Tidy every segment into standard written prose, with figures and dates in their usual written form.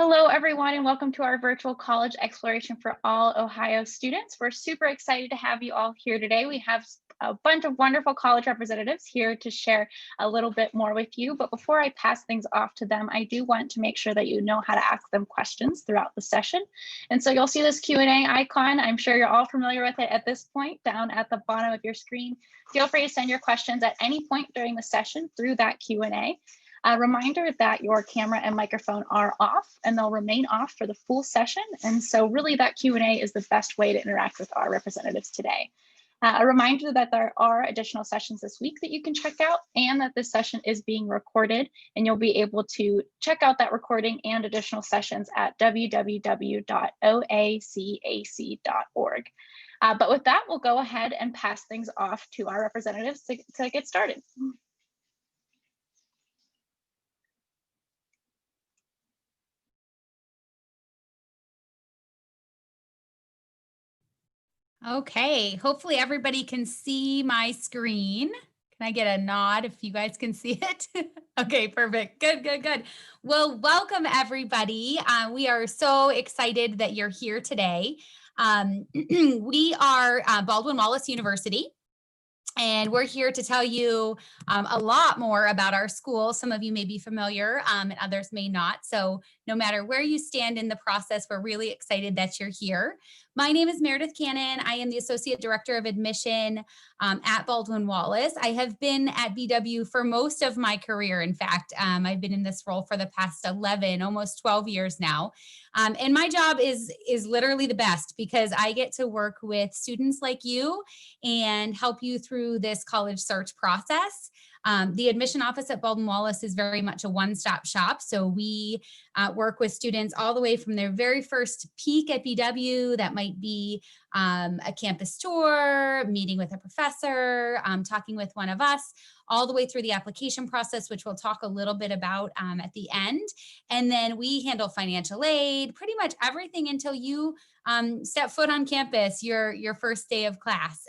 Hello, everyone, and welcome to our virtual college exploration for all Ohio students. We're super excited to have you all here today. We have a bunch of wonderful college representatives here to share a little bit more with you. But before I pass things off to them, I do want to make sure that you know how to ask them questions throughout the session. And so you'll see this Q&A icon. I'm sure you're all familiar with it at this point down at the bottom of your screen. Feel free to send your questions at any point during the session through that Q&A. A reminder that your camera and microphone are off and they'll remain off for the full session. And so really that Q&A is the best way to interact with our representatives today. A reminder that there are additional sessions this week that you can check out and that this session is being recorded, and you'll be able to check out that recording and additional sessions at www.oacac.org. But with that, we'll go ahead and pass things off to our representatives to get started. Okay, hopefully everybody can see my screen. Can I get a nod if you guys can see it? Okay, perfect. Good. Well, welcome everybody. We are so excited that you're here today. We are Baldwin Wallace University. And we're here to tell you a lot more about our school. Some of you may be familiar and others may not. So no matter where you stand in the process, we're really excited that you're here. My name is Meredith Cannon. I am the Associate Director of Admission at Baldwin Wallace. I have been at BW for most of my career. In fact, I've been in this role for the past 11, almost 12 years now. And my job is literally the best because I get to work with students like you and help you through this college search process. The admission office at Baldwin Wallace is very much a one-stop shop. So we work with students all the way from their very first peek at BW. That might be a campus tour, meeting with a professor, talking with one of us, all the way through the application process, which we'll talk a little bit about at the end. And then we handle financial aid, pretty much everything until you step foot on campus, your first day of class.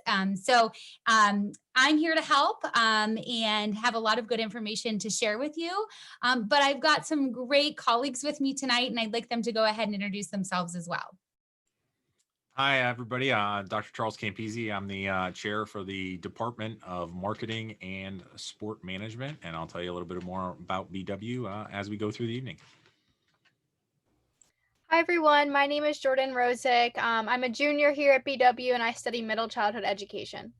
I'm here to help and have a lot of good information to share with you. But I've got some great colleagues with me tonight, and I'd like them to go ahead and introduce themselves as well. Hi, everybody. Dr. Charles Campisi. I'm the chair for the Department of Marketing and Sport Management, and I'll tell you a little bit more about BW as we go through the evening. Hi, everyone. My name is Jordan Rosick. I'm a junior here at BW, and I study middle childhood education.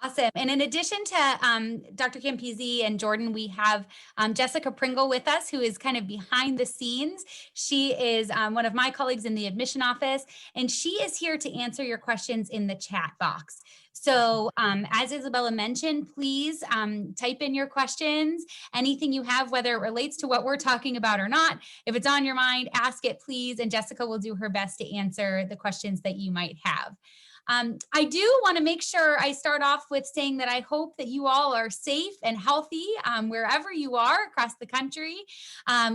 Awesome. And in addition to Dr. Campisi and Jordan, we have Jessica Pringle with us, who is kind of behind the scenes. She is one of my colleagues in the admission office, and she is here to answer your questions in the chat box. So as Isabella mentioned, please type in your questions, anything you have, whether it relates to what we're talking about or not. If it's on your mind, ask it, please, and Jessica will do her best to answer the questions that you might have. I do want to make sure I start off with saying that I hope that you all are safe and healthy wherever you are across the country.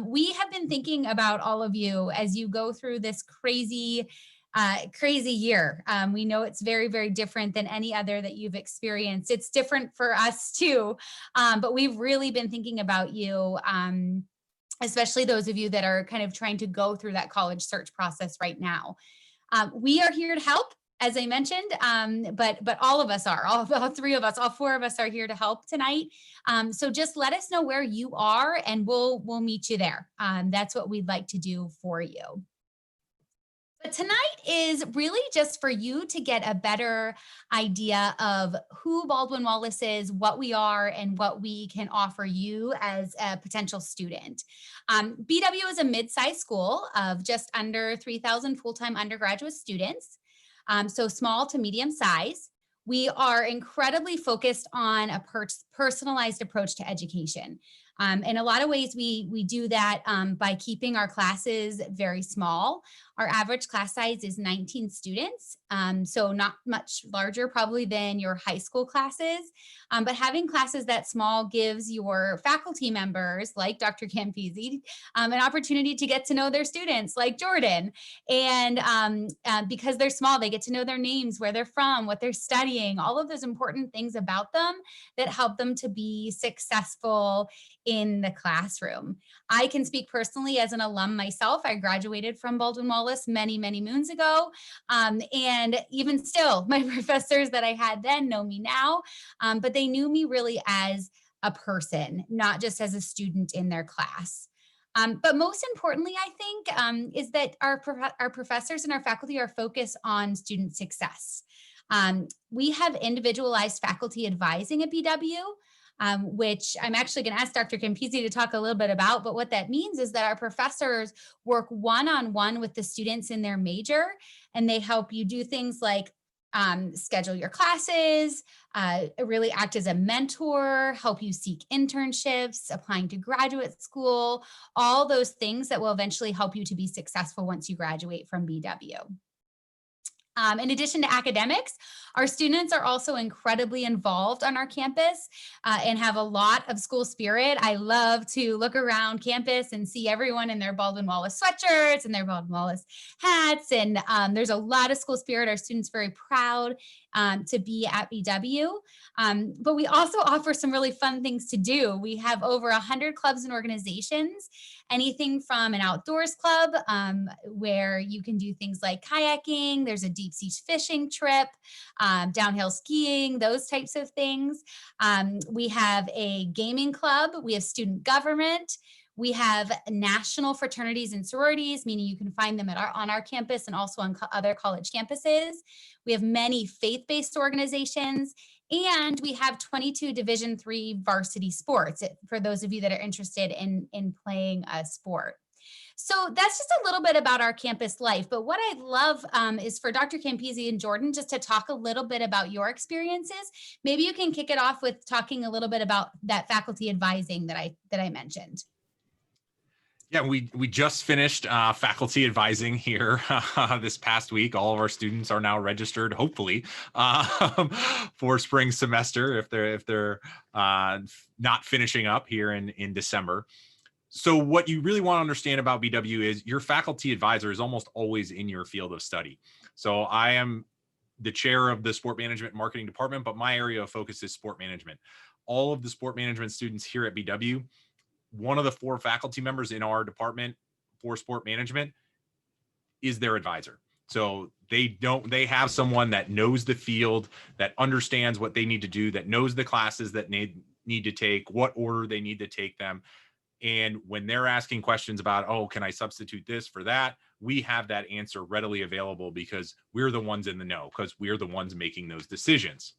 We have been thinking about all of you as you go through this crazy year. We know it's very, very different than any other that you've experienced. It's different for us too, but we've really been thinking about you, especially those of you that are kind of trying to go through that college search process right now. We are here to help, as I mentioned, but all of us are, all three of us, all four of us are here to help tonight. So just let us know where you are and we'll meet you there. That's what we'd like to do for you. But tonight is really just for you to get a better idea of who Baldwin Wallace is, what we are, and what we can offer you as a potential student. BW is a mid-sized school of just under 3,000 full-time undergraduate students. So small to medium size. We are incredibly focused on a personalized approach to education. In a lot of ways, we do that by keeping our classes very small. Our average class size is 19 students, so not much larger probably than your high school classes. But having classes that small gives your faculty members, like Dr. Campisi, an opportunity to get to know their students, like Jordan. And because they're small, they get to know their names, where they're from, what they're studying. bullying, all of those important things about them that help them to be successful in the classroom. I can speak personally as an alum myself. I graduated from Baldwin Wallace many, many moons ago. And even still, my professors that I had then know me now, but they knew me really as a person, not just as a student in their class. But most importantly, I think, is that our professors and our faculty are focused on student success. We have individualized faculty advising at BW, which I'm actually going to ask Dr. Campisi to talk a little bit about. But what that means is that our professors work one-on-one with the students in their major, and they help you do things like schedule your classes, really act as a mentor, help you seek internships, applying to graduate school, all those things that will eventually help you to be successful once you graduate from BW. In addition to academics, our students are also incredibly involved on our campus and have a lot of school spirit. I love to look around campus and see everyone in their Baldwin Wallace sweatshirts and their Baldwin Wallace hats. And there's a lot of school spirit. Our students are very proud to be at BW. But we also offer some really fun things to do. We have over 100 clubs and organizations, anything from an outdoors club where you can do things like kayaking, there's a deep sea fishing trip, downhill skiing, those types of things. We have a gaming club, we have student government, we have national fraternities and sororities, meaning you can find them on our campus and also on other college campuses. We have many faith-based organizations, and we have 22 Division III varsity sports for those of you that are interested in playing a sport. So that's just a little bit about our campus life. But what I'd love is for Dr. Campisi and Jordan just to talk a little bit about your experiences. Maybe you can kick it off with talking a little bit about that faculty advising that I mentioned. Yeah, we just finished faculty advising here this past week. All of our students are now registered, hopefully, for spring semester if they're not finishing up here in December. So what you really want to understand about BW is your faculty advisor is almost always in your field of study. So I am the chair of the sport management marketing department, but my area of focus is sport management. All of the sport management students here at BW, one of the 4 faculty members in our department for sport management is their advisor. So they have someone that knows the field, that understands what they need to do, that knows the classes that need to take, what order they need to take them. And when they're asking questions about, oh, can I substitute this for that? We have that answer readily available because we're the ones in the know, because we're the ones making those decisions.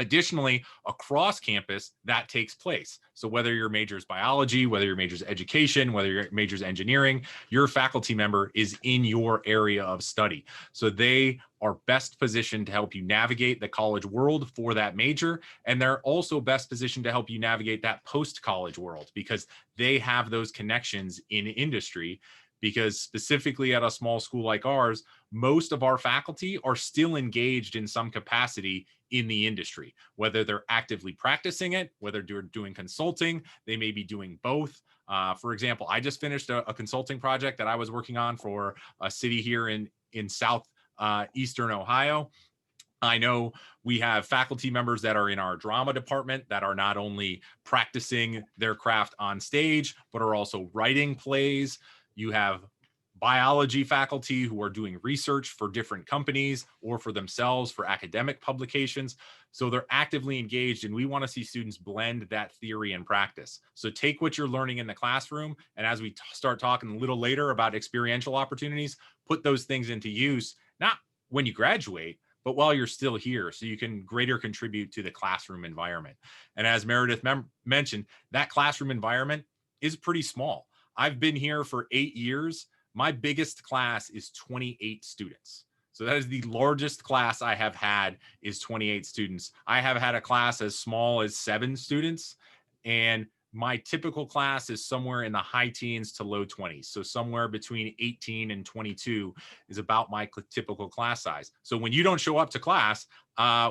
Additionally, across campus, that takes place. So whether your major is biology, whether your major is education, whether your major is engineering, your faculty member is in your area of study. So they are best positioned to help you navigate the college world for that major. And they're also best positioned to help you navigate that post-college world because they have those connections in industry. Because specifically at a small school like ours, most of our faculty are still engaged in some capacity in the industry, whether they're actively practicing it, whether they're doing consulting, they may be doing both. For example, I just finished a consulting project that I was working on for a city here in southeastern Ohio. I know we have faculty members that are in our drama department that are not only practicing their craft on stage, but are also writing plays. You have biology faculty who are doing research for different companies or for themselves for academic publications. So they're actively engaged, and we want to see students blend that theory and practice. So take what you're learning in the classroom, and as we start talking a little later about experiential opportunities, put those things into use, not when you graduate, but while you're still here, so you can greater contribute to the classroom environment. And as Meredith mentioned, that classroom environment is pretty small. I've been here for 8 years. My biggest class is 28 students. So that is the largest class I have had is 28 students. I have had a class as small as 7 students, and My typical class is somewhere in the high teens to low 20s. So somewhere between 18 and 22 is about my typical class size. So when you don't show up to class,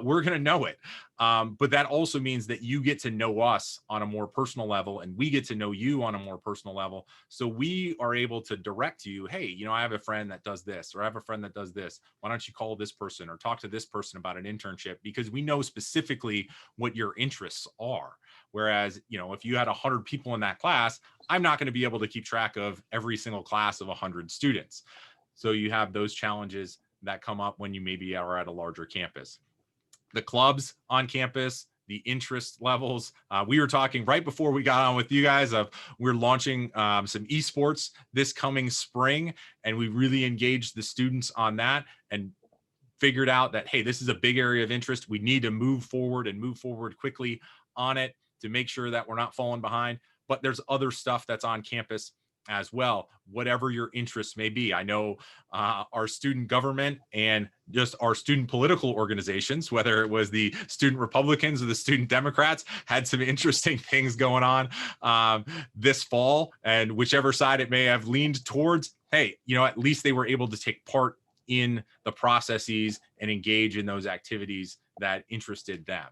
we're going to know it. But that also means that you get to know us on a more personal level, and we get to know you on a more personal level. So we are able to direct you, hey, you know, I have a friend that does this, or I have a friend that does this. Why don't you call this person or talk to this person about an internship? Because we know specifically what your interests are. Whereas, you know, if you had 100 people in that class, I'm not going to be able to keep track of every single class of 100 students. So you have those challenges that come up when you maybe are at a larger campus. The clubs on campus, the interest levels. We were talking right before we got on with you guys of we're launching some esports this coming spring, and we really engaged the students on that and figured out that, hey, this is a big area of interest. We need to move forward and move forward quickly on it to make sure that we're not falling behind. But there's other stuff that's on campus as well, whatever your interests may be. I know our student government and just our student political organizations, whether it was the student Republicans or the student Democrats, had some interesting things going on this fall, and whichever side it may have leaned towards, hey, you know, at least they were able to take part in the processes and engage in those activities that interested them.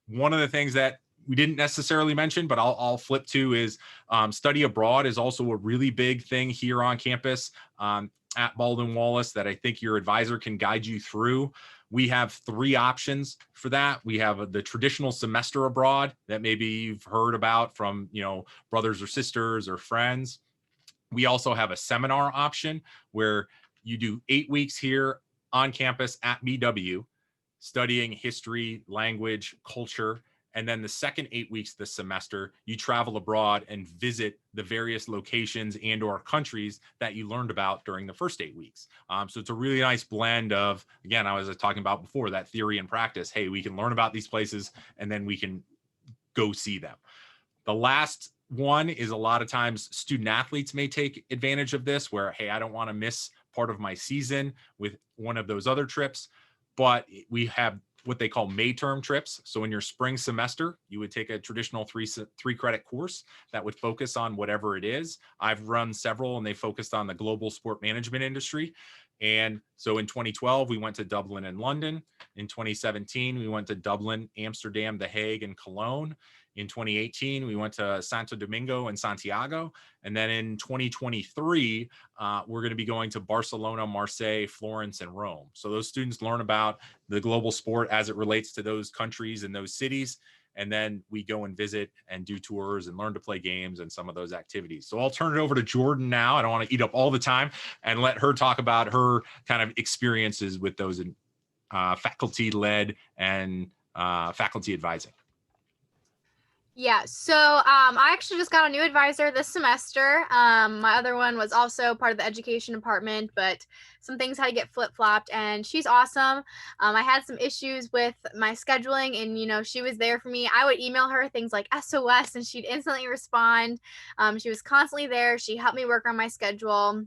One of the things that we didn't necessarily mention, but I'll flip to is study abroad is also a really big thing here on campus at Baldwin Wallace that I think your advisor can guide you through. We have 3 options for that. We have the traditional semester abroad that maybe you've heard about from, you know, brothers or sisters or friends. We also have a seminar option where you do 8 weeks here on campus at BW, studying history, language, culture. And then the second 8 weeks this semester, you travel abroad and visit the various locations and or countries that you learned about during the first 8 weeks. So it's a really nice blend of, again, I was talking about before, that theory and practice. Hey, we can learn about these places and then we can go see them. The last one is a lot of times student athletes may take advantage of this where, hey, I don't want to miss part of my season with one of those other trips, but we have what they call May term trips. So in your spring semester, you would take a traditional three credit course that would focus on whatever it is. I've run several and they focused on the global sport management industry. And so in 2012, we went to Dublin and London. In 2017, we went to Dublin, Amsterdam, The Hague, and Cologne. In 2018, we went to Santo Domingo and Santiago. And then in 2023, we're going to be going to Barcelona, Marseille, Florence, and Rome. So those students learn about the global sport as it relates to those countries and those cities. And then we go and visit and do tours and learn to play games and some of those activities. So I'll turn it over to Jordan now. I don't want to eat up all the time and let her talk about her kind of experiences with those faculty-led and faculty advising. Yeah, so I actually just got a new advisor this semester. My other one was also part of the education department, but some things had to get flip-flopped, and she's awesome. I had some issues with my scheduling, and, you know, she was there for me. I would email her things like SOS, and she'd instantly respond. She was constantly there. She helped me work on my schedule.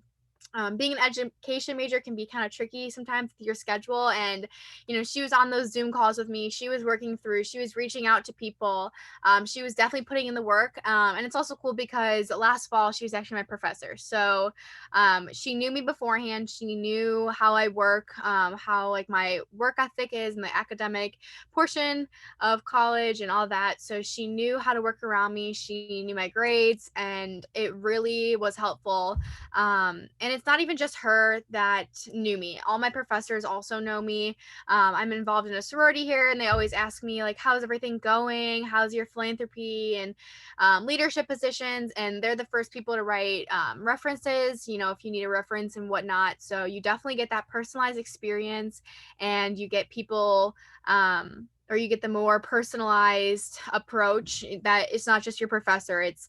Being an education major can be kind of tricky sometimes with your schedule. And, you know, she was on those Zoom calls with me. She was working through, she was reaching out to people. She was definitely putting in the work. And it's also cool because last fall, she was actually my professor. So she knew me beforehand. She knew how I work, how like my work ethic is in the academic portion of college and all that. So she knew how to work around me. She knew my grades, and it really was helpful. And it's not even just her that knew me. All my professors also know me. I'm involved in a sorority here, and they always ask me, like, how's everything going? How's your philanthropy and leadership positions? And they're the first people to write references, you know, if you need a reference and whatnot. So you definitely get that personalized experience, and you get people or you get the more personalized approach that it's not just your professor, it's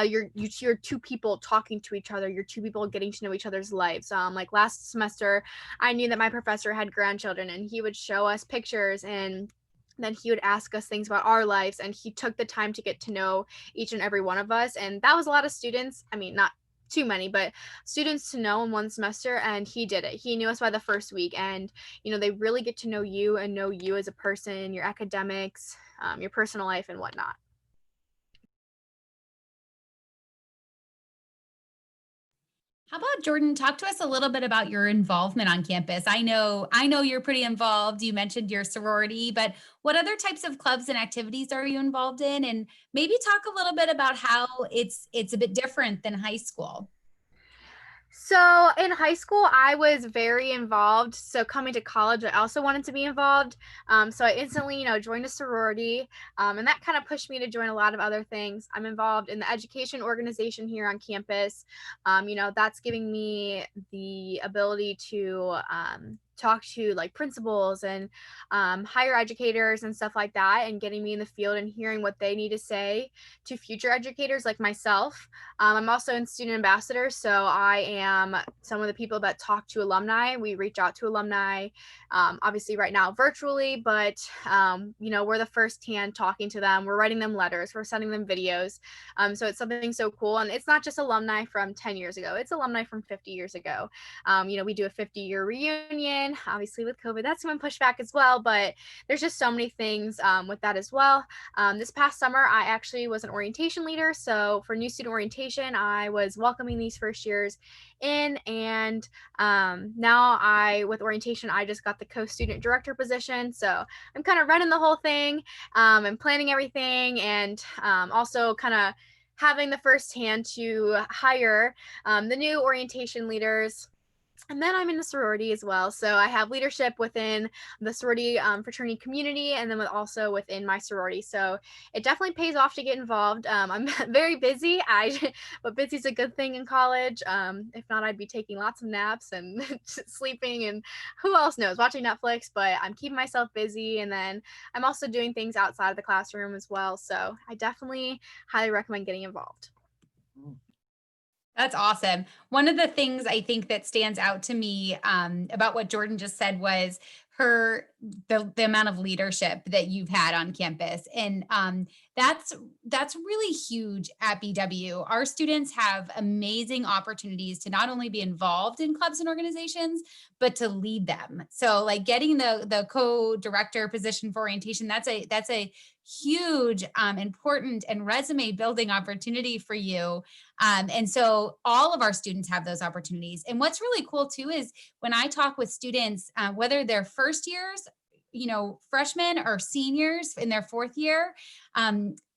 you're two people talking to each other, you're two people getting to know each other's lives. Like last semester, I knew that my professor had grandchildren, and he would show us pictures, and then he would ask us things about our lives, and he took the time to get to know each and every one of us. And that was a lot of students. I mean, not too many, but students to know in one semester, and he did it. He knew us by the first week, and, you know, they really get to know you and know you as a person, your academics, your personal life and whatnot. How about Jordan, talk to us a little bit about your involvement on campus. I know you're pretty involved. You mentioned your sorority, but what other types of clubs and activities are you involved in? And maybe talk a little bit about how it's a bit different than high school. So in high school, I was very involved. So coming to college, I also wanted to be involved. So I instantly, joined a sorority, and that kind of pushed me to join a lot of other things. I'm involved in the education organization here on campus. That's giving me the ability to talk to like principals and higher educators and stuff like that, and getting me in the field and hearing what they need to say to future educators like myself. I'm also in student ambassador, so I am some of the people that talk to alumni. We reach out to alumni, obviously right now virtually, but we're the first hand talking to them. We're writing them letters, we're sending them videos. So it's something so cool, and it's not just alumni from 10 years ago; it's alumni from 50 years ago. We do a 50-year reunion. Obviously, with COVID, that's been pushed back as well, but there's just so many things with that as well. This past summer, I actually was an orientation leader. So for new student orientation, I was welcoming these first years in, and now with orientation, I just got the co-student director position. So I'm kind of running the whole thing and planning everything, and also kind of having the first hand to hire the new orientation leaders. And then I'm in a sorority as well. So I have leadership within the sorority fraternity community, and then also within my sorority. So it definitely pays off to get involved. I'm very busy, but busy's a good thing in college. If not, I'd be taking lots of naps and sleeping, and who else knows, watching Netflix, but I'm keeping myself busy. And then I'm also doing things outside of the classroom as well. So I definitely highly recommend getting involved. That's awesome. One of the things I think that stands out to me about what Jordan just said was the amount of leadership that you've had on campus, and that's really huge at BW. Our students have amazing opportunities to not only be involved in clubs and organizations, but to lead them. So, like getting the co-director position for orientation, that's a huge, important and resume building opportunity for you. And so all of our students have those opportunities. And what's really cool too is when I talk with students, whether they're first years, freshmen or seniors in their fourth year,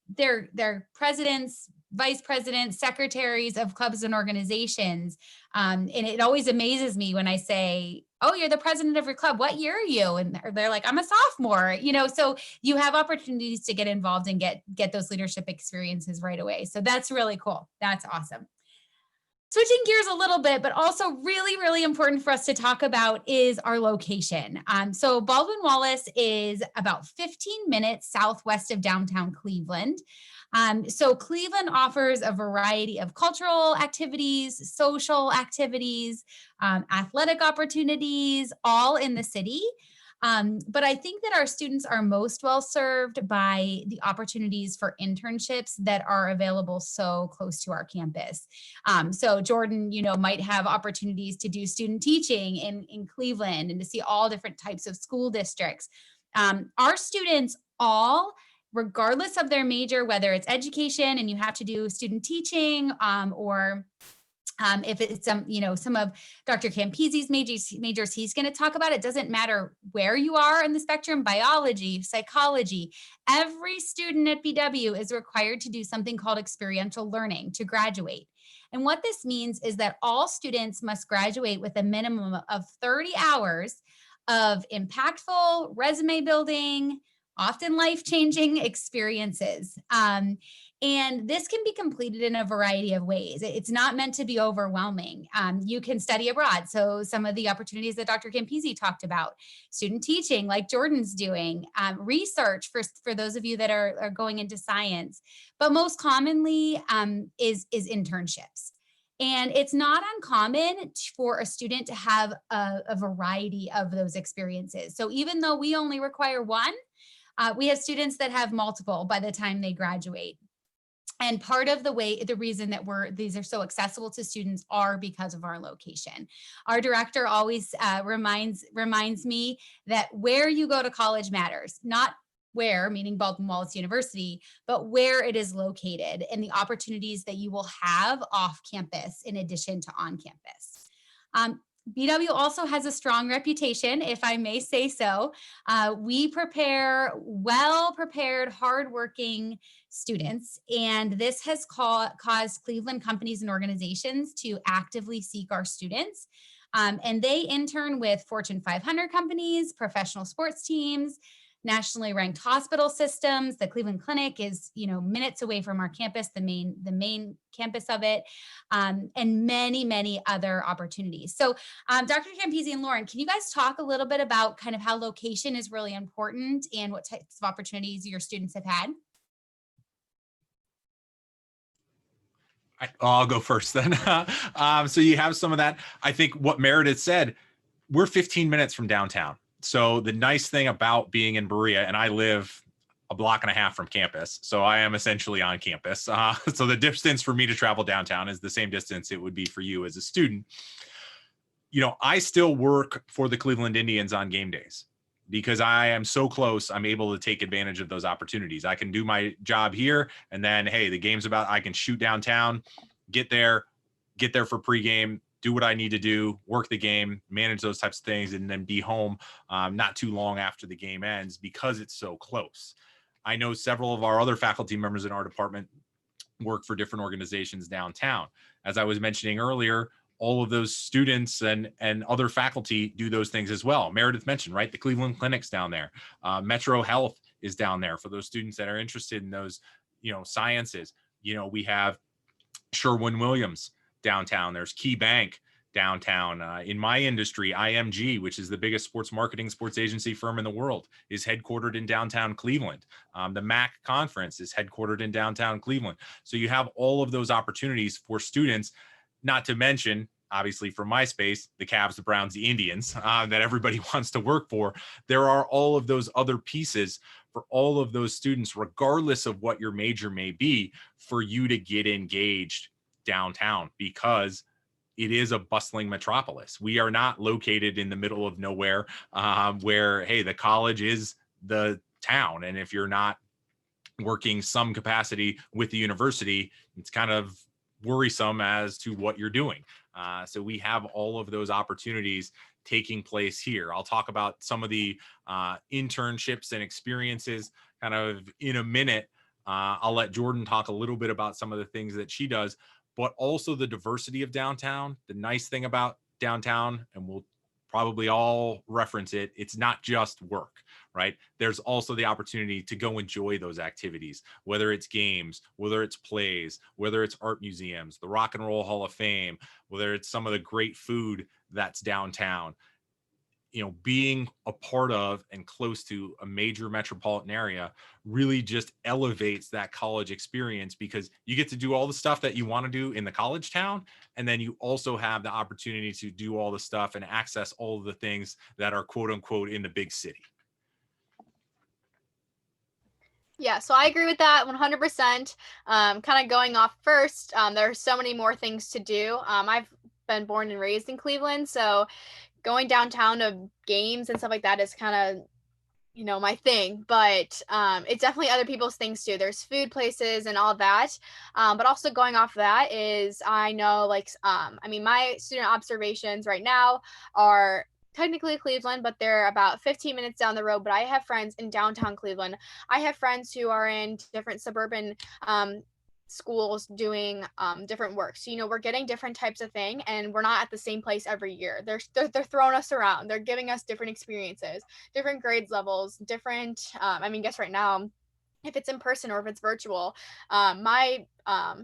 they're presidents, vice presidents, secretaries of clubs and organizations. And it always amazes me when I say, "Oh, you're the president of your club. What year are you?" And they're like, "I'm a sophomore." So you have opportunities to get involved and get those leadership experiences right away. So that's really cool. That's awesome. Switching gears a little bit, but also really, really important for us to talk about is our location. So Baldwin Wallace is about 15 minutes southwest of downtown Cleveland. So Cleveland offers a variety of cultural activities, social activities, athletic opportunities, all in the city. But I think that our students are most well served by the opportunities for internships that are available so close to our campus. So Jordan, might have opportunities to do student teaching in Cleveland and to see all different types of school districts. Our students all, regardless of their major, whether it's education and you have to do student teaching, or if it's some of Dr. Campisi's majors he's going to talk about, it doesn't matter where you are in the spectrum, biology, psychology, every student at BW is required to do something called experiential learning to graduate. And what this means is that all students must graduate with a minimum of 30 hours of impactful resume building, often life-changing experiences. And this can be completed in a variety of ways. It's not meant to be overwhelming. You can study abroad. So some of the opportunities that Dr. Campisi talked about, student teaching like Jordan's doing, research for those of you that are going into science, but most commonly is internships. And it's not uncommon for a student to have a variety of those experiences. So even though we only require one, we have students that have multiple by the time they graduate. And part of the reason that these are so accessible to students are because of our location. Our director always reminds me that where you go to college matters, not where, meaning Baldwin Wallace University, but where it is located and the opportunities that you will have off campus in addition to on campus. BW also has a strong reputation, if I may say so. We prepare well-prepared, hardworking students, and this has caused Cleveland companies and organizations to actively seek our students. And they intern with Fortune 500 companies, professional sports teams, nationally ranked hospital systems. The Cleveland Clinic is, minutes away from our campus, the main campus of it, and many, many other opportunities. So Dr. Campisi and Lauren, can you guys talk a little bit about kind of how location is really important and what types of opportunities your students have had? I'll go first then. So you have some of that. I think what Meredith said, we're 15 minutes from downtown. So the nice thing about being in Berea, and I live a block and a half from campus, so I am essentially on campus. So the distance for me to travel downtown is the same distance it would be for you as a student. I still work for the Cleveland Indians on game days because I am so close. I'm able to take advantage of those opportunities. I can do my job here, and then, hey, the game's about, I can shoot downtown, get there for pregame, do what I need to do, work the game, manage those types of things, and then be home not too long after the game ends because it's so close. I know several of our other faculty members in our department work for different organizations downtown. As I was mentioning earlier, all of those students and other faculty do those things as well. Meredith mentioned, right? The Cleveland Clinic's down there. Metro Health is down there for those students that are interested in those, sciences. We have Sherwin-Williams downtown. There's Key Bank downtown. In my industry, IMG, which is the biggest sports marketing, sports agency firm in the world, is headquartered in downtown Cleveland. The MAC conference is headquartered in downtown Cleveland. So you have all of those opportunities for students, not to mention, obviously, for my space, the Cavs, the Browns, the Indians that everybody wants to work for. There are all of those other pieces for all of those students, regardless of what your major may be, for you to get engaged downtown, because it is a bustling metropolis. We are not located in the middle of nowhere where, hey, the college is the town. And if you're not working some capacity with the university, it's kind of worrisome as to what you're doing. So we have all of those opportunities taking place here. I'll talk about some of the internships and experiences kind of in a minute. I'll let Jordan talk a little bit about some of the things that she does, but also the diversity of downtown. The nice thing about downtown, and we'll probably all reference it, it's not just work, right? There's also the opportunity to go enjoy those activities, whether it's games, whether it's plays, whether it's art museums, the Rock and Roll Hall of Fame, whether it's some of the great food that's downtown. Being a part of and close to a major metropolitan area really just elevates that college experience, because you get to do all the stuff that you want to do in the college town. And then you also have the opportunity to do all the stuff and access all of the things that are quote unquote in the big city. Yeah, so I agree with that 100%. Kind of going off first, there are so many more things to do. I've been born and raised in Cleveland, so going downtown to games and stuff like that is kind of, my thing, but it's definitely other people's things too. There's food places and all that, but also going off that is, I know, my student observations right now are technically Cleveland, but they're about 15 minutes down the road. But I have friends in downtown Cleveland. I have friends who are in different suburban schools doing different work. So we're getting different types of thing, and we're not at the same place every year. They're throwing us around. They're giving us different experiences, different grades levels, different guess right now, if it's in person or if it's virtual. My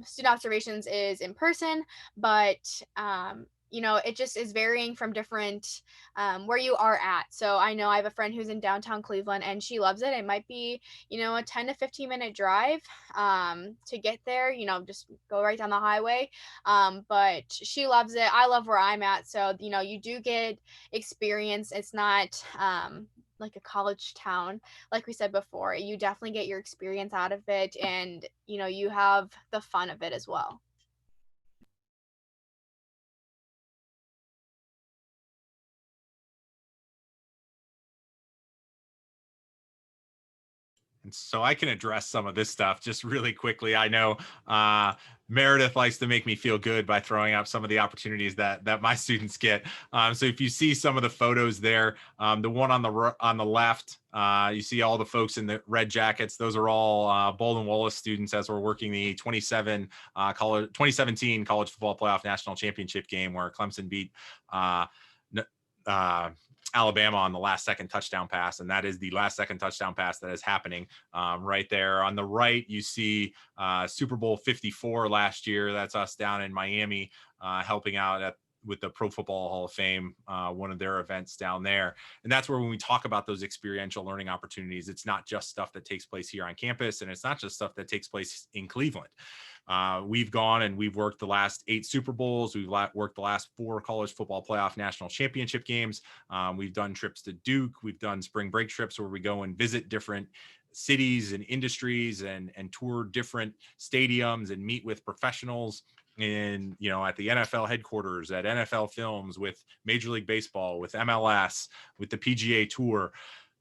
student observations is in person, but it just is varying from different where you are at. So I know I have a friend who's in downtown Cleveland and she loves it. It might be, a 10 to 15 minute drive to get there, just go right down the highway. But she loves it. I love where I'm at. So, you do get experience. It's not like a college town. Like we said before, you definitely get your experience out of it, and, you have the fun of it as well. So I can address some of this stuff just really quickly. I know Meredith likes to make me feel good by throwing out some of the opportunities that my students get. So if you see some of the photos there, the one on the left, you see all the folks in the red jackets. Those are all Baldwin Wallace students as we're working the 2017 College Football Playoff National Championship game where Clemson beat Alabama on the last second touchdown pass. And that is the last second touchdown pass that is happening right there. On the right, you see Super Bowl 54 last year. That's us down in Miami helping out with the Pro Football Hall of Fame, one of their events down there. And that's where when we talk about those experiential learning opportunities, it's not just stuff that takes place here on campus, and it's not just stuff that takes place in Cleveland. We've gone and we've worked the last 8 Super Bowls. We've worked the last 4 College Football Playoff National Championship games. We've done trips to Duke. We've done spring break trips where we go and visit different cities and industries and tour different stadiums and meet with professionals in, at the NFL headquarters, at NFL Films, with Major League Baseball, with MLS, with the PGA Tour.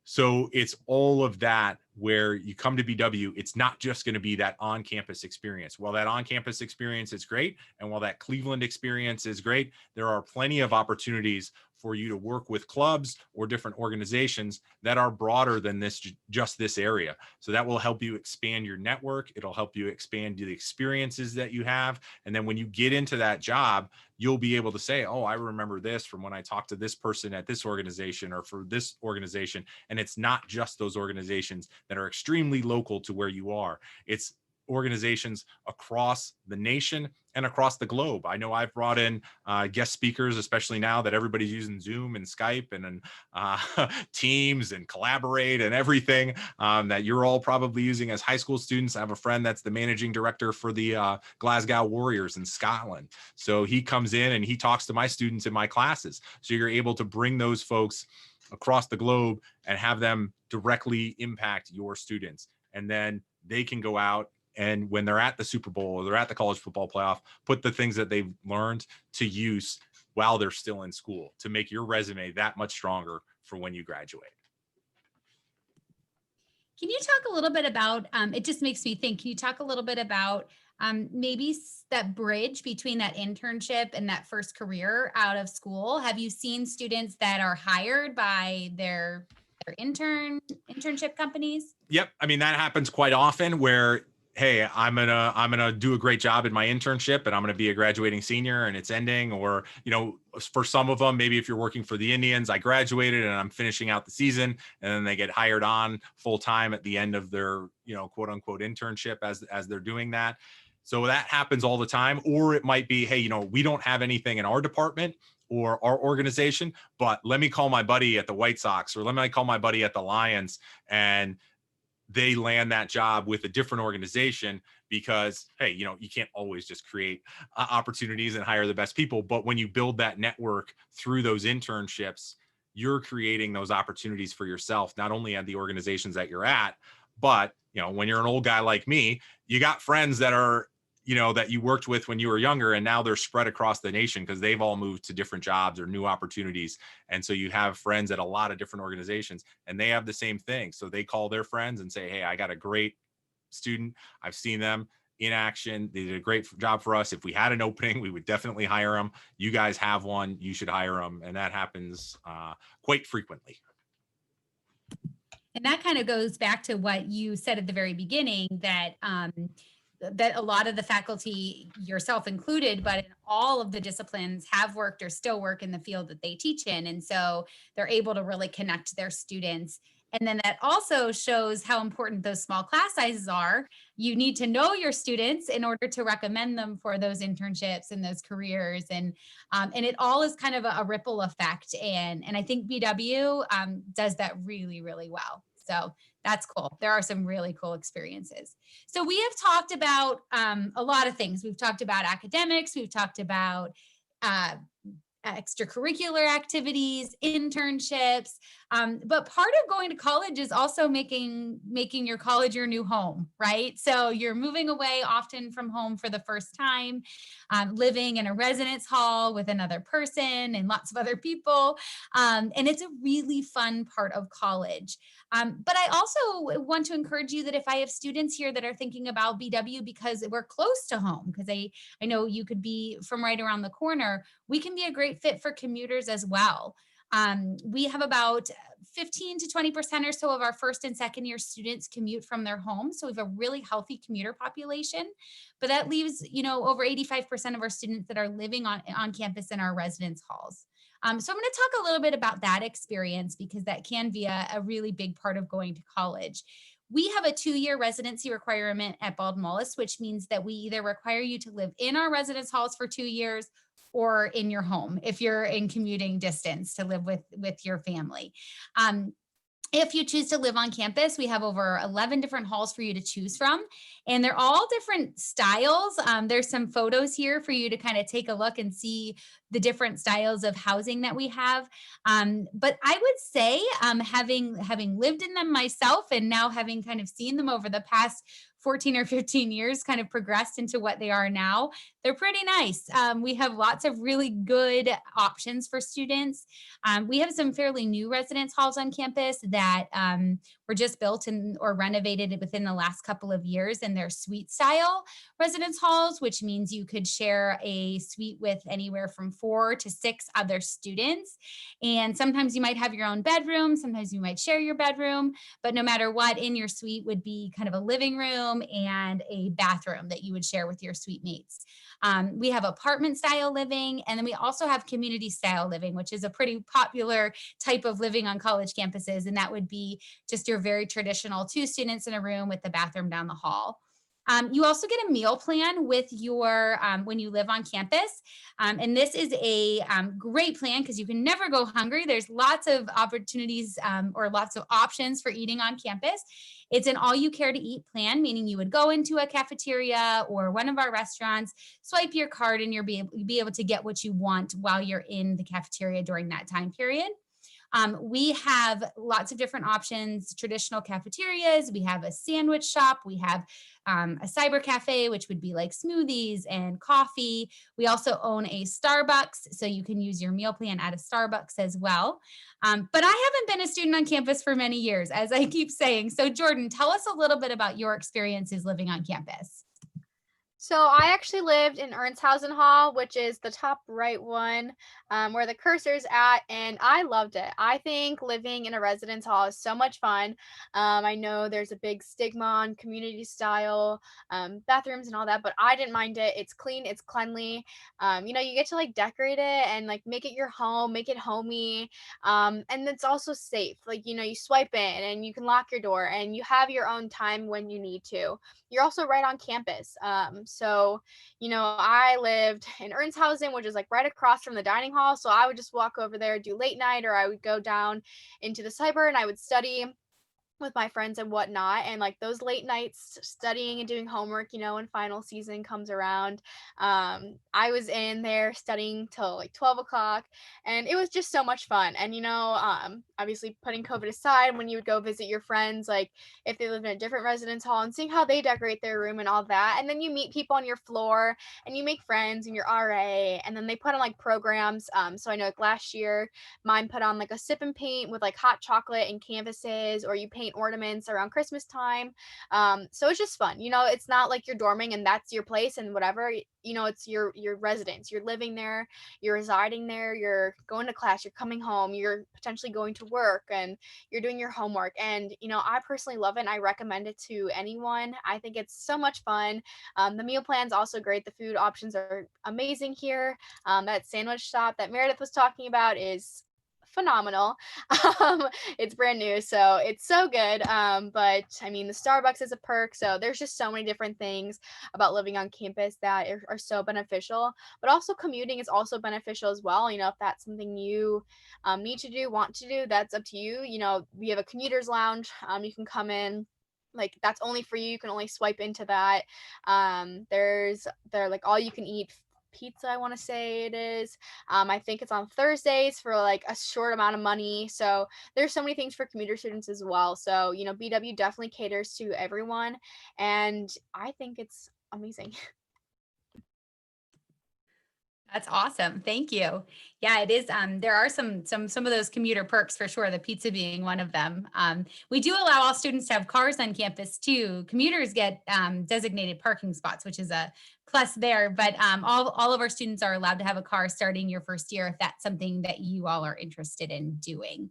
So it's all of that where you come to BW, it's not just going to be that on-campus experience. While that on-campus experience is great, and while that Cleveland experience is great, there are plenty of opportunities for you to work with clubs or different organizations that are broader than just this area. So that will help you expand your network. It'll help you expand the experiences that you have. And then when you get into that job, you'll be able to say, oh, I remember this from when I talked to this person at this organization or for this organization. And it's not just those organizations that are extremely local to where you are. It's organizations across the nation and across the globe. I know I've brought in guest speakers, especially now that everybody's using Zoom and Skype and Teams and Collaborate and everything that you're all probably using as high school students. I have a friend that's the managing director for the Glasgow Warriors in Scotland. So he comes in and he talks to my students in my classes. So you're able to bring those folks across the globe and have them directly impact your students. And then they can go out and when they're at the Super Bowl or they're at the college football playoff, put the things that they've learned to use while they're still in school to make your resume that much stronger for when you graduate. Can you talk a little bit about, it just makes me think, can you talk a little bit about maybe that bridge between that internship and that first career out of school? Have you seen students that are hired by their internship companies? Yep. I mean, that happens quite often where, hey, I'm gonna do a great job in my internship and I'm gonna be a graduating senior and it's ending. Or, for some of them, maybe if you're working for the Indians, I graduated and I'm finishing out the season, and then they get hired on full time at the end of their, quote unquote internship as they're doing that. So that happens all the time. Or it might be, hey, we don't have anything in our department or our organization, but let me call my buddy at the White Sox, or let me call my buddy at the Lions, and they land that job with a different organization because, hey, you can't always just create opportunities and hire the best people. But when you build that network through those internships, you're creating those opportunities for yourself, not only at the organizations that you're at, but, when you're an old guy like me, you got friends that are, that you worked with when you were younger, and now they're spread across the nation because they've all moved to different jobs or new opportunities. And so you have friends at a lot of different organizations and they have the same thing. So they call their friends and say, hey, I got a great student. I've seen them in action. They did a great job for us. If we had an opening, we would definitely hire them. You guys have one, you should hire them. And that happens quite frequently. And that kind of goes back to what you said at the very beginning, that that a lot of the faculty, yourself included, but in all of the disciplines, have worked or still work in the field that they teach in. And so they're able to really connect their students. And then that also shows how important those small class sizes are. You need to know your students in order to recommend them for those internships and those careers. And it all is kind of a ripple effect. And I think BW does that really, really well. So that's cool. There are some really cool experiences. So we have talked about a lot of things. We've talked about academics. We've talked about extracurricular activities, internships. But part of going to college is also making your college your new home, right? So you're moving away often from home for the first time, living in a residence hall with another person and lots of other people. And it's a really fun part of college. But I also want to encourage you that if I have students here that are thinking about BW because we're close to home, because I know you could be from right around the corner, we can be a great fit for commuters as well. We have about 15 to 20% or so of our first and second year students commute from their home. So we have a really healthy commuter population, but that leaves, over 85% of our students that are living on campus in our residence halls. So I'm going to talk a little bit about that experience because that can be a really big part of going to college. We have a 2-year residency requirement at Baldwin Wallace, which means that we either require you to live in our residence halls for 2 years or in your home if you're in commuting distance to live with your family. If you choose to live on campus, we have over 11 different halls for you to choose from, and they're all different styles. There's some photos here for you to kind of take a look and see the different styles of housing that we have. But I would say, having lived in them myself and now having kind of seen them over the past 14 or 15 years kind of progressed into what they are now, they're pretty nice. We have lots of really good options for students. We have some fairly new residence halls on campus that were just built or renovated within the last couple of years, and they're suite style residence halls, which means you could share a suite with anywhere from 4 to 6 other students. And sometimes you might have your own bedroom, sometimes you might share your bedroom, but no matter what, in your suite would be kind of a living room and a bathroom that you would share with your suite mates. We have apartment style living, and then we also have community style living, which is a pretty popular type of living on college campuses. And that would be just your very traditional 2 students in a room with the bathroom down the hall. You also get a meal plan with your when you live on campus. And this is a great plan because you can never go hungry. There's lots of opportunities or lots of options for eating on campus. It's an all you care to eat plan, meaning you would go into a cafeteria or one of our restaurants, swipe your card, and you'll be able to get what you want while you're in the cafeteria during that time period. We have lots of different options, traditional cafeterias. We have a sandwich shop. We have a cyber cafe, which would be like smoothies and coffee. We also own a Starbucks, so you can use your meal plan at a Starbucks as well. But I haven't been a student on campus for many years, as I keep saying. So Jordan, tell us a little bit about your experiences living on campus. So I actually lived in Ernshausen Hall, which is the top right one, where the cursor's at, and I loved it. I think living in a residence hall is so much fun. I know there's a big stigma on community style bathrooms and all that, but I didn't mind it. It's clean, it's cleanly. You get to like decorate it and like make it your home, make it homey, and it's also safe. Like, you swipe in and you can lock your door, and you have your own time when you need to. You're also right on campus. So, I lived in Ernshausen, which is like right across from the dining hall. So I would just walk over there, do late night, or I would go down into the cyber and I would study with my friends and whatnot. And like those late nights studying and doing homework, when final season comes around, I was in there studying till like 12 o'clock, and it was just so much fun. And obviously putting COVID aside, when you would go visit your friends, like if they lived in a different residence hall, and seeing how they decorate their room and all that, and then you meet people on your floor and you make friends and your RA, and then they put on like programs. So I know like last year mine put on like a sip and paint with like hot chocolate and canvases, or you paint ornaments around Christmas time. So it's just fun. It's not like you're dorming and that's your place and whatever. It's your residence. You're living there, you're residing there, you're going to class, you're coming home, you're potentially going to work, and you're doing your homework. And I personally love it, and I recommend it to anyone. I think it's so much fun. The meal plan's also great. The food options are amazing here. That sandwich shop that Meredith was talking about is phenomenal. It's brand new, so it's so good. But I mean, the Starbucks is a perk. So there's just so many different things about living on campus that are so beneficial. But also commuting is also beneficial as well. If that's something you need to do, want to do, that's up to you. We have a commuters lounge. You can come in. Like that's only for you. You can only swipe into that. They're like all you can eat pizza, I want to say it is. I think it's on Thursdays for like a short amount of money. So there's so many things for commuter students as well. So, BW definitely caters to everyone. And I think it's amazing. That's awesome. Thank you. Yeah, it is. There are some of those commuter perks for sure, the pizza being one of them. We do allow all students to have cars on campus too. Commuters get designated parking spots, which is a plus there, but all of our students are allowed to have a car starting your first year if that's something that you all are interested in doing.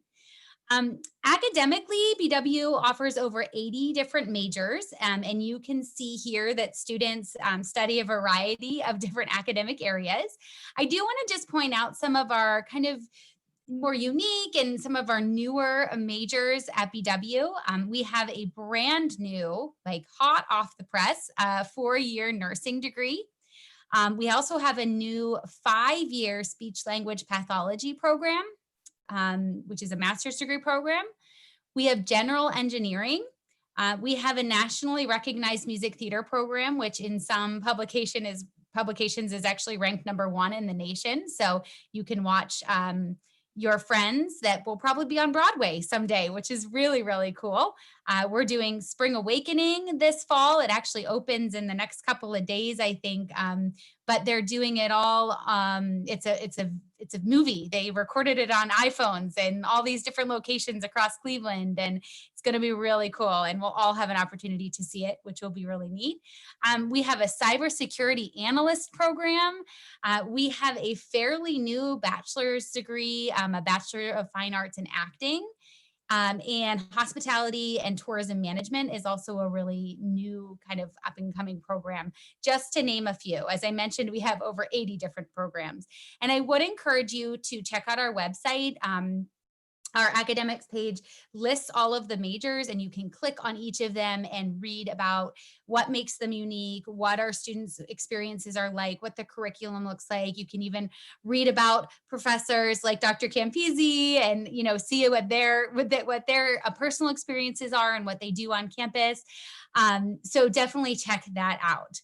Academically, BW offers over 80 different majors, and you can see here that students study a variety of different academic areas. I do want to just point out some of our kind of more unique and some of our newer majors at BW. We have a brand new, like hot off the press, 4-year nursing degree. We also have a new 5-year speech language pathology program, which is a master's degree program. We have general engineering. We have a nationally recognized music theater program, which in some publications is actually ranked #1 in the nation. So you can watch your friends that will probably be on Broadway someday, which is really, really cool. We're doing Spring Awakening this fall. It actually opens in the next couple of days, I think, but they're doing it all. It's a movie. They recorded it on iPhones and all these different locations across Cleveland, and it's going to be really cool. And we'll all have an opportunity to see it, which will be really neat. We have a cybersecurity analyst program. We have a fairly new bachelor's degree, a Bachelor of Fine Arts in Acting. And hospitality and tourism management is also a really new kind of up and coming program, just to name a few. As I mentioned, we have over 80 different programs. And I would encourage you to check out our website. Our academics page lists all of the majors, and you can click on each of them and read about what makes them unique, what our students' experiences are like, what the curriculum looks like. You can even read about professors like Dr. Campisi and see what their personal experiences are and what they do on campus. So definitely check that out.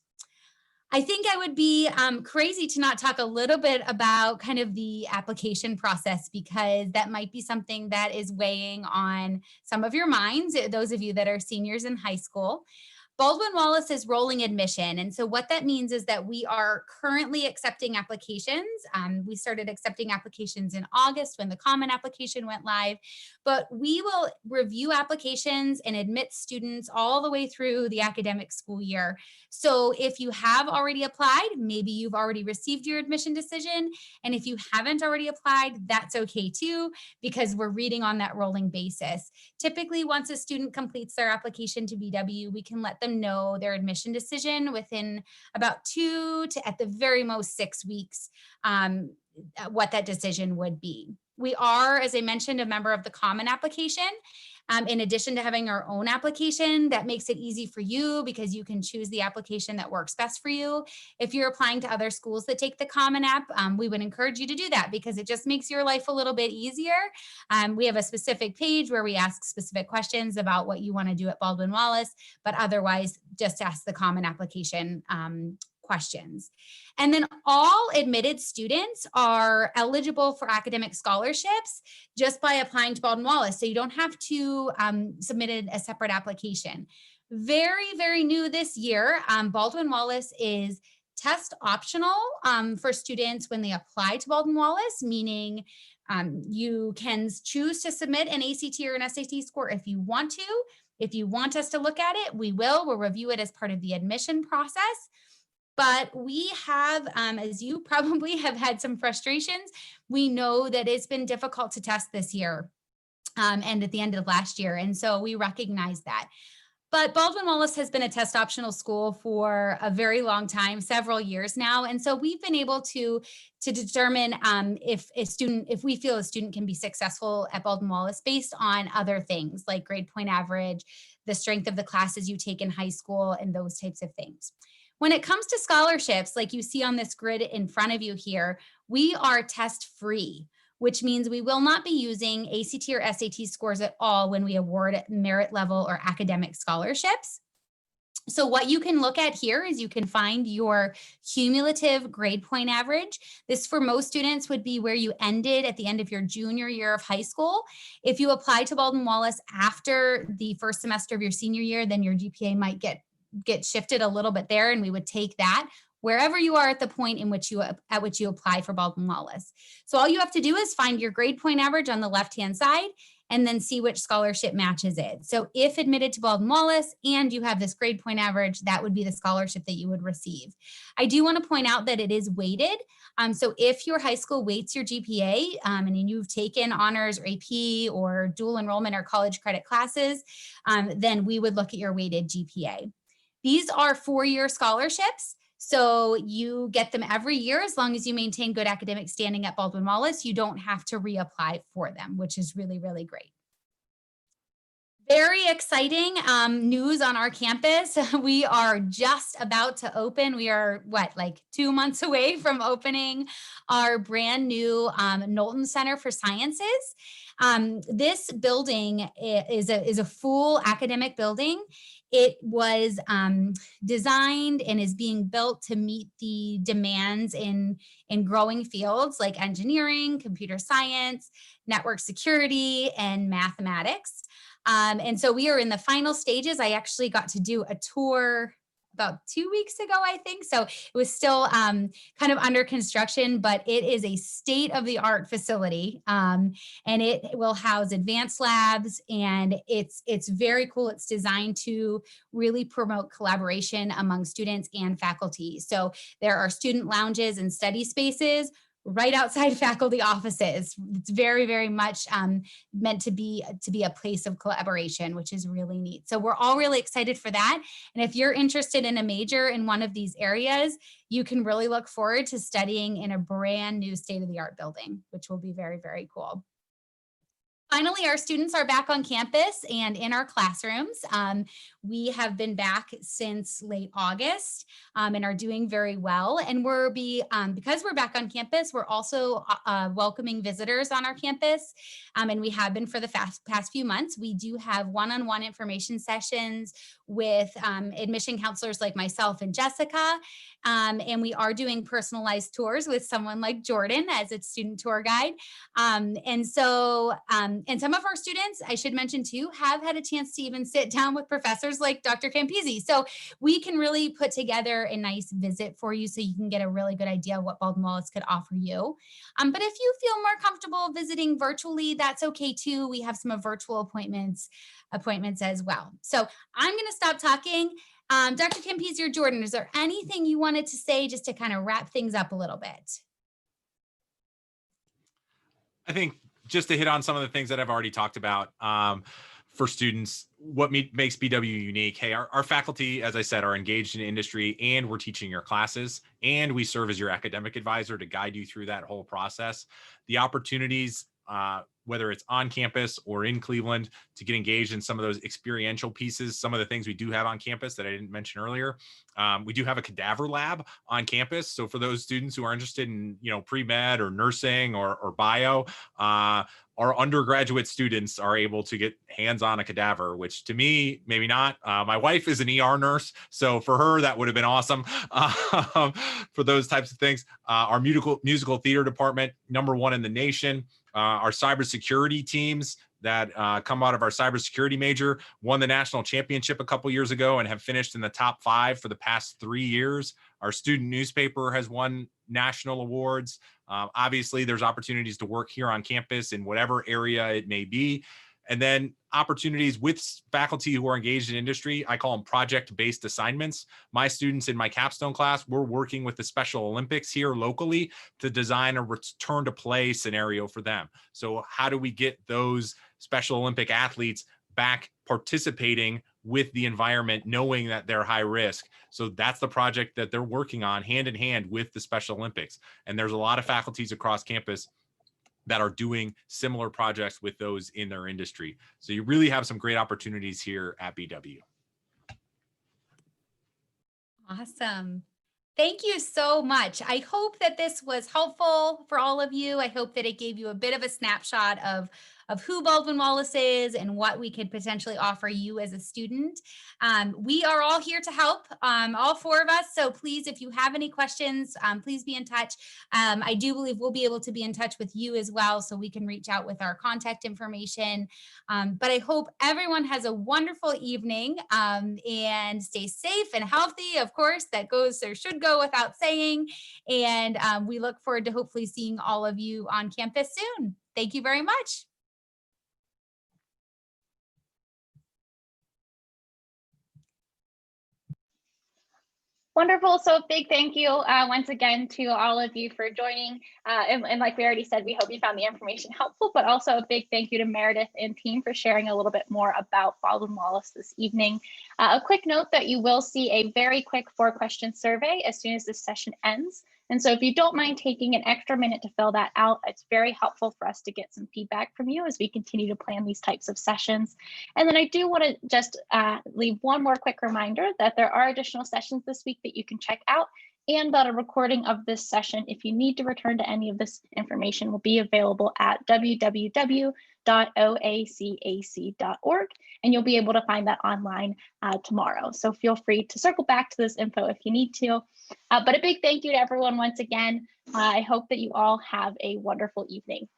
I think I would be crazy to not talk a little bit about kind of the application process, because that might be something that is weighing on some of your minds, those of you that are seniors in high school. Baldwin Wallace is rolling admission. And so what that means is that we are currently accepting applications. We started accepting applications in August when the Common Application went live, but we will review applications and admit students all the way through the academic school year. So if you have already applied, maybe you've already received your admission decision. And if you haven't already applied, that's okay too, because we're reading on that rolling basis. Typically, once a student completes their application to BW, we can let them know their admission decision within about 2 to at the very most 6 weeks, what that decision would be. We are, as I mentioned, a member of the Common Application. In addition to having our own application, that makes it easy for you because you can choose the application that works best for you. If you're applying to other schools that take the Common App, we would encourage you to do that because it just makes your life a little bit easier. We have a specific page where we ask specific questions about what you want to do at Baldwin Wallace, but otherwise just ask the Common Application questions. And then all admitted students are eligible for academic scholarships just by applying to Baldwin Wallace. So you don't have to submit a separate application. Very, very new this year, Baldwin Wallace is test optional for students when they apply to Baldwin Wallace, meaning you can choose to submit an ACT or an SAT score if you want to. If you want us to look at it, we will. We'll review it as part of the admission process. But we have, as you probably have had some frustrations, we know that it's been difficult to test this year and at the end of last year. And so we recognize that. But Baldwin Wallace has been a test optional school for a very long time, several years now. And so we've been able to determine if we feel a student can be successful at Baldwin Wallace based on other things like grade point average, the strength of the classes you take in high school, and those types of things. When it comes to scholarships, like you see on this grid in front of you here, we are test free, which means we will not be using ACT or SAT scores at all when we award merit level or academic scholarships. So what you can look at here is you can find your cumulative grade point average. This for most students would be where you ended at the end of your junior year of high school. If you apply to Baldwin Wallace after the first semester of your senior year, then your GPA might get shifted a little bit there, and we would take that wherever you are at the point in which you apply for Baldwin Wallace. So all you have to do is find your grade point average on the left-hand side and then see which scholarship matches it. So if admitted to Baldwin Wallace and you have this grade point average, that would be the scholarship that you would receive. I do want to point out that it is weighted. So if your high school weights your GPA and you've taken honors or AP or dual enrollment or college credit classes, then we would look at your weighted GPA. These are 4-year scholarships. So you get them every year as long as you maintain good academic standing at Baldwin Wallace. You don't have to reapply for them, which is really, really great. Very exciting news on our campus. We are just about to open. We are like 2 months away from opening our brand new Knowlton Center for Sciences. This building is a full academic building. It was designed and is being built to meet the demands in growing fields like engineering, computer science, network security, and mathematics. And so we are in the final stages. I actually got to do a tour about 2 weeks ago, I think. So it was still kind of under construction, but it is a state-of-the-art facility. And it will house advanced labs, and it's very cool. It's designed to really promote collaboration among students and faculty. So there are student lounges and study spaces right outside faculty offices. It's very, very much meant to be a place of collaboration, which is really neat. So we're all really excited for that. And if you're interested in a major in one of these areas, you can really look forward to studying in a brand new state-of-the-art building, which will be very, very cool. Finally, our students are back on campus and in our classrooms. We have been back since late August and are doing very well. And because we're back on campus, we're also welcoming visitors on our campus. And we have been for the past few months. We do have one-on-one information sessions with admission counselors like myself and Jessica. And we are doing personalized tours with someone like Jordan as a student tour guide. And some of our students, I should mention too, have had a chance to even sit down with professors like Dr. Campisi. So we can really put together a nice visit for you so you can get a really good idea of what Baldwin Wallace could offer you. But if you feel more comfortable visiting virtually, that's okay too. We have some virtual appointments as well. So I'm going to stop talking. Dr. Campisi or Jordan, is there anything you wanted to say just to kind of wrap things up a little bit? I think just to hit on some of the things that I've already talked about for students, what makes BW unique. Hey, our faculty, as I said, are engaged in industry, and we're teaching your classes, and we serve as your academic advisor to guide you through that whole process. The opportunities, whether it's on campus or in Cleveland, to get engaged in some of those experiential pieces, some of the things we do have on campus that I didn't mention earlier. We do have a cadaver lab on campus. So for those students who are interested in, pre-med or nursing or bio, our undergraduate students are able to get hands on a cadaver, which to me, maybe not. My wife is an ER nurse, so for her, that would have been awesome for those types of things. Our musical theater department, #1 in the nation. Our cybersecurity teams that come out of our cybersecurity major won the national championship a couple years ago and have finished in the top 5 for the past 3 years. Our student newspaper has won national awards. Obviously, there's opportunities to work here on campus in whatever area it may be. And then opportunities with faculty who are engaged in industry. I call them project-based assignments. My students in my capstone class, we're working with the Special Olympics here locally to design a return to play scenario for them. So how do we get those Special Olympic athletes back participating with the environment, knowing that they're high risk? So that's the project that they're working on hand in hand with the Special Olympics. And there's a lot of faculties across campus that are doing similar projects with those in their industry. So you really have some great opportunities here at BW. Awesome. Thank you so much. I hope that this was helpful for all of you. I hope that it gave you a bit of a snapshot of of who Baldwin Wallace is and what we could potentially offer you as a student. We are all here to help, all 4 of us. So please, if you have any questions, please be in touch. I do believe we'll be able to be in touch with you as well, so we can reach out with our contact information. But I hope everyone has a wonderful evening, and stay safe and healthy. Of course, that goes or should go without saying. And we look forward to hopefully seeing all of you on campus soon. Thank you very much. Wonderful. So a big thank you once again to all of you for joining. And like we already said, we hope you found the information helpful, but also a big thank you to Meredith and team for sharing a little bit more about Baldwin Wallace this evening. A quick note that you will see a very quick 4-question survey as soon as this session ends. And so if you don't mind taking an extra minute to fill that out, it's very helpful for us to get some feedback from you as we continue to plan these types of sessions. And then I do want to just leave one more quick reminder that there are additional sessions this week that you can check out, and that a recording of this session, if you need to return to any of this information, will be available at www.oacac.org, and you'll be able to find that online tomorrow. So feel free to circle back to this info if you need to. But a big thank you to everyone once again. I hope that you all have a wonderful evening.